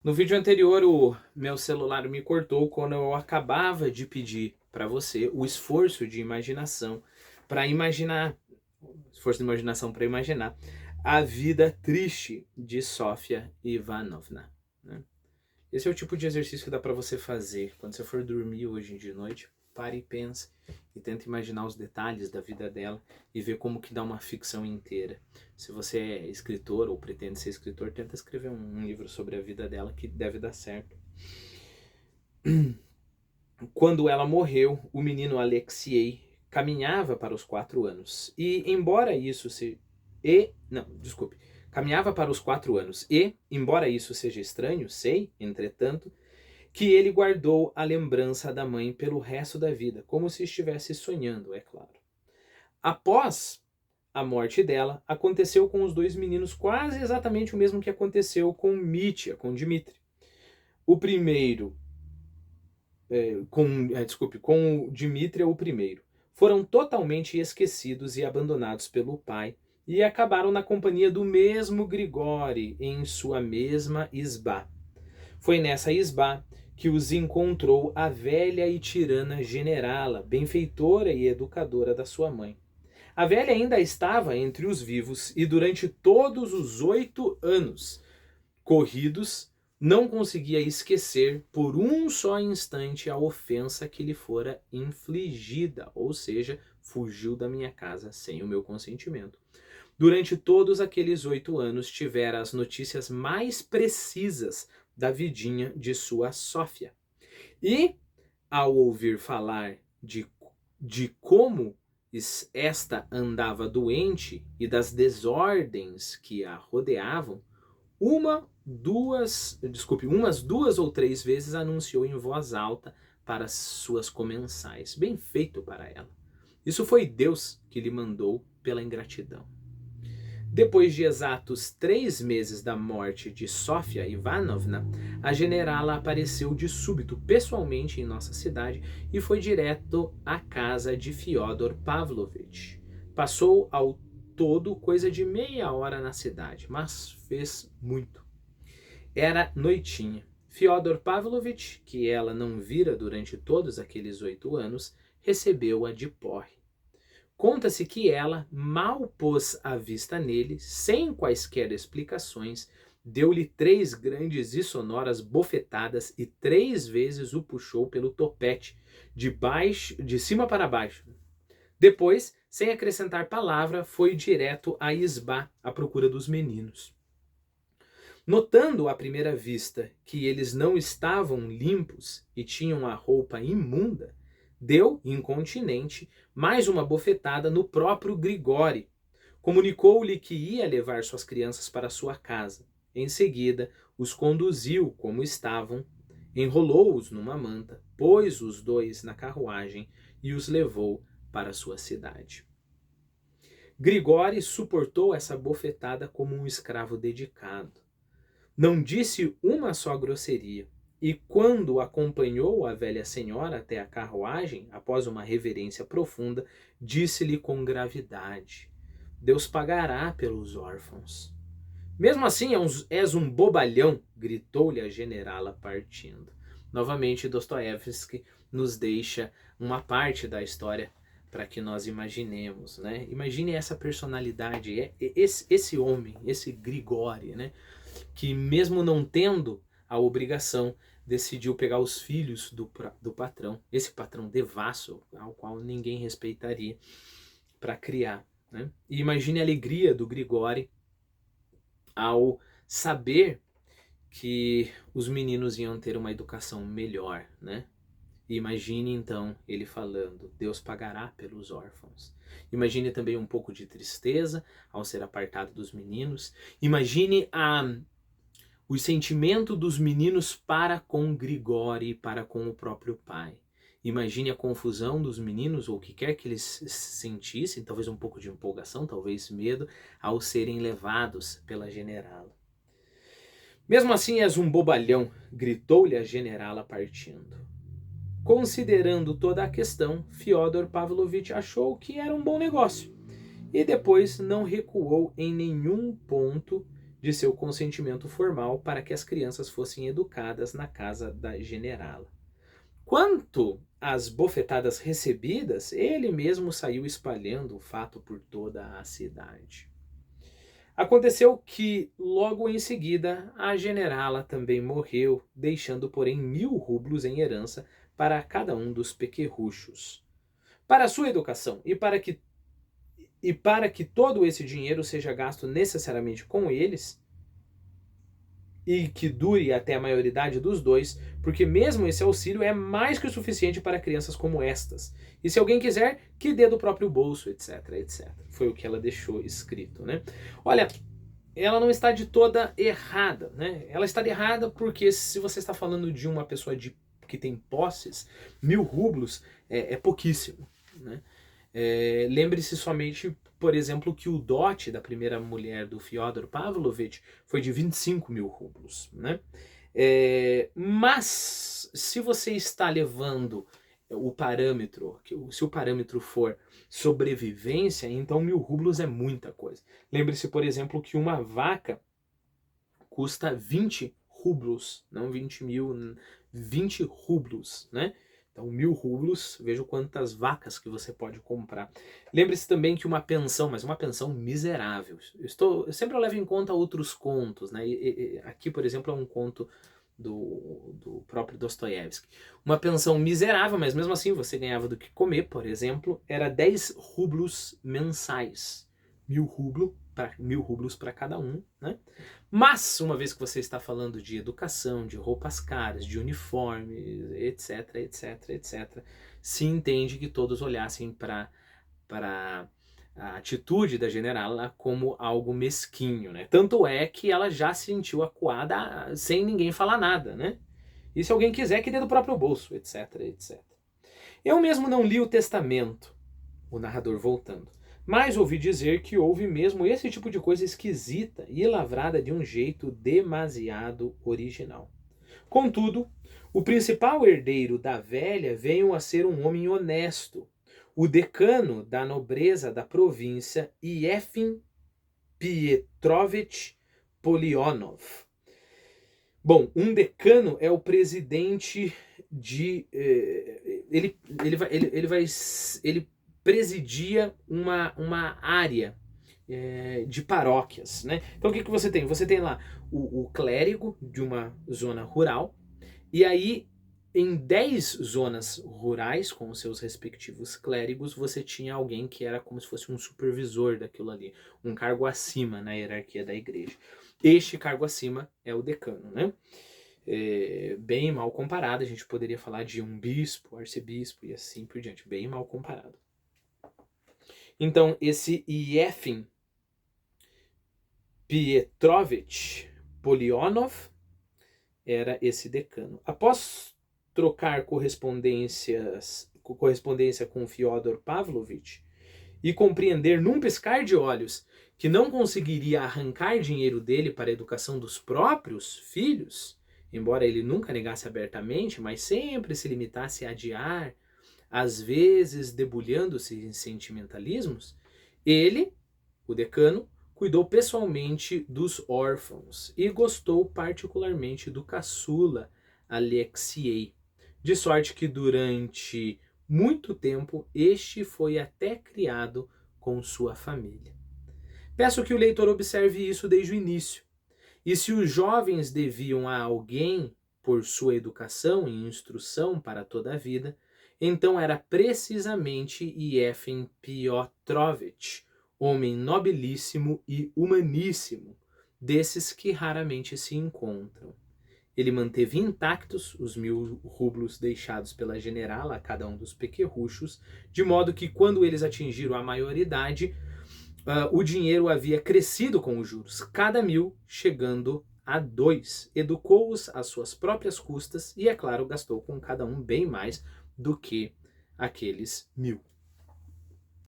No vídeo anterior, o meu celular me cortou quando eu acabava de pedir para você o esforço de imaginação para imaginar, esforço de imaginação para imaginar a vida triste de Sofia Ivanovna, né? Esse é o tipo de exercício que dá para você fazer quando você for dormir hoje de noite. Pare e pense e tenta imaginar os detalhes da vida dela e ver como que dá uma ficção inteira. Se você é escritor ou pretende ser escritor, tenta escrever um livro sobre a vida dela que deve dar certo. Quando ela morreu, o menino Alexei caminhava para os 4 anos. E embora isso se... E... Não, desculpe. Caminhava para os 4 anos. E, embora isso seja estranho, sei, entretanto, que ele guardou a lembrança da mãe pelo resto da vida, como se estivesse sonhando, é claro. Após a morte dela, aconteceu com os dois meninos quase exatamente o mesmo que aconteceu com Mitya, com Dmitri. O primeiro, com o Dmitri é o primeiro. Foram totalmente esquecidos e abandonados pelo pai e acabaram na companhia do mesmo Grigori em sua mesma isbá. Foi nessa isbá que os encontrou a velha e tirana generala, benfeitora e educadora da sua mãe. A velha ainda estava entre os vivos e durante todos os 8 anos corridos não conseguia esquecer por um só instante a ofensa que lhe fora infligida, ou seja, fugiu da minha casa sem o meu consentimento. Durante todos aqueles 8 anos tivera as notícias mais precisas da vidinha de sua Sófia. E, ao ouvir falar de como esta andava doente e das desordens que a rodeavam, umas 2 ou 3 vezes anunciou em voz alta para suas comensais. Bem feito para ela. Isso foi Deus que lhe mandou pela ingratidão. Depois de exatos 3 meses da morte de Sofia Ivanovna, a generala apareceu de súbito pessoalmente em nossa cidade e foi direto à casa de Fyodor Pavlovich. Passou ao todo coisa de meia hora na cidade, mas fez muito. Era noitinha. Fyodor Pavlovich, que ela não vira durante todos aqueles 8 anos, recebeu-a de porre. Conta-se que ela mal pôs a vista nele, sem quaisquer explicações, deu-lhe 3 grandes e sonoras bofetadas e 3 vezes o puxou pelo topete, de cima para baixo. Depois, sem acrescentar palavra, foi direto à isbá à procura dos meninos. Notando à primeira vista que eles não estavam limpos e tinham a roupa imunda, deu, incontinente, mais uma bofetada no próprio Grigori. Comunicou-lhe que ia levar suas crianças para sua casa. Em seguida, os conduziu como estavam, enrolou-os numa manta, pôs os dois na carruagem e os levou para sua cidade. Grigori suportou essa bofetada como um escravo dedicado. Não disse uma só grosseria, e quando acompanhou a velha senhora até a carruagem, após uma reverência profunda, disse-lhe com gravidade: Deus pagará pelos órfãos. Mesmo assim, és um bobalhão, gritou-lhe a generala partindo. Novamente, Dostoiévski nos deixa uma parte da história para que nós imaginemos, né? Imagine essa personalidade, esse homem, esse Grigori, né? Que mesmo não tendo a obrigação, decidiu pegar os filhos do patrão, esse patrão devasso, ao qual ninguém respeitaria, para criar. Né? E imagine a alegria do Grigori ao saber que os meninos iam ter uma educação melhor, né? E imagine então ele falando: Deus pagará pelos órfãos. Imagine também um pouco de tristeza ao ser apartado dos meninos. Imagine o sentimento dos meninos para com Grigori e para com o próprio pai. Imagine a confusão dos meninos, ou o que quer que eles sentissem, talvez um pouco de empolgação, talvez medo, ao serem levados pela generala. Mesmo assim és um bobalhão, gritou-lhe a generala partindo. Considerando toda a questão, Fyodor Pavlovich achou que era um bom negócio e depois não recuou em nenhum ponto de seu consentimento formal para que as crianças fossem educadas na casa da generala. Quanto às bofetadas recebidas, ele mesmo saiu espalhando o fato por toda a cidade. Aconteceu que, logo em seguida, a generala também morreu, deixando, porém, 1000 rublos em herança para cada um dos pequerruchos. Para sua educação e para que todo esse dinheiro seja gasto necessariamente com eles, e que dure até a maioridade dos dois, porque mesmo esse auxílio é mais que o suficiente para crianças como estas. E se alguém quiser, que dê do próprio bolso, etc, etc. Foi o que ela deixou escrito, né? Olha, ela não está de toda errada, né? Ela está errada porque se você está falando de uma pessoa que tem posses, 1000 rublos é pouquíssimo, né? Lembre-se somente, por exemplo, que o dote da primeira mulher do Fyodor Pavlovich foi de 25.000 rublos, né? Mas se você está levando o parâmetro, se o parâmetro for sobrevivência, então 1000 rublos é muita coisa. Lembre-se, por exemplo, que uma vaca custa 20 rublos, não 20.000, 20 rublos, né? Então 1000 rublos, veja quantas vacas que você pode comprar. Lembre-se também que uma pensão, mas uma pensão miserável. Eu sempre levo em conta outros contos, né? Aqui, por exemplo, é um conto do próprio Dostoiévski. Uma pensão miserável, mas mesmo assim você ganhava do que comer, por exemplo, era 10 rublos mensais. 1000 rublos para cada um, né? Mas, uma vez que você está falando de educação, de roupas caras, de uniformes, etc, etc, etc, se entende que todos olhassem para a atitude da generala como algo mesquinho, né? Tanto é que ela já se sentiu acuada sem ninguém falar nada, né? E se alguém quiser, que dê do próprio bolso, etc, etc. Eu mesmo não li o testamento, o narrador voltando, mas ouvi dizer que houve mesmo esse tipo de coisa esquisita e lavrada de um jeito demasiado original. Contudo, o principal herdeiro da velha veio a ser um homem honesto, o decano da nobreza da província, Yefim Pietrovich Polionov. Bom, um decano é o presidente de... Ele presidia uma área de paróquias, né? Então o que você tem? Você tem lá o clérigo de uma zona rural, e aí em 10 zonas rurais, com os seus respectivos clérigos, você tinha alguém que era como se fosse um supervisor daquilo ali, um cargo acima na hierarquia da igreja. Este cargo acima é o decano, né? Bem mal comparado, a gente poderia falar de um bispo, arcebispo e assim por diante, bem mal comparado. Então, esse Yefim Pietrovich Polionov era esse decano. Após trocar correspondência com Fyodor Pavlovich e compreender num piscar de olhos que não conseguiria arrancar dinheiro dele para a educação dos próprios filhos, embora ele nunca negasse abertamente, mas sempre se limitasse a adiar, às vezes debulhando-se em sentimentalismos, ele, o decano, cuidou pessoalmente dos órfãos e gostou particularmente do caçula Alexiei, de sorte que durante muito tempo este foi até criado com sua família. Peço que o leitor observe isso desde o início. E se os jovens deviam a alguém por sua educação e instrução para toda a vida, então era precisamente Yefim Piotrovich, homem nobilíssimo e humaníssimo, desses que raramente se encontram. Ele manteve intactos os 1000 rublos deixados pela generala a cada um dos pequerruchos, de modo que quando eles atingiram a maioridade, o dinheiro havia crescido com os juros, cada 1000 chegando a 2. Educou-os às suas próprias custas e, é claro, gastou com cada um bem mais do que aqueles 1000.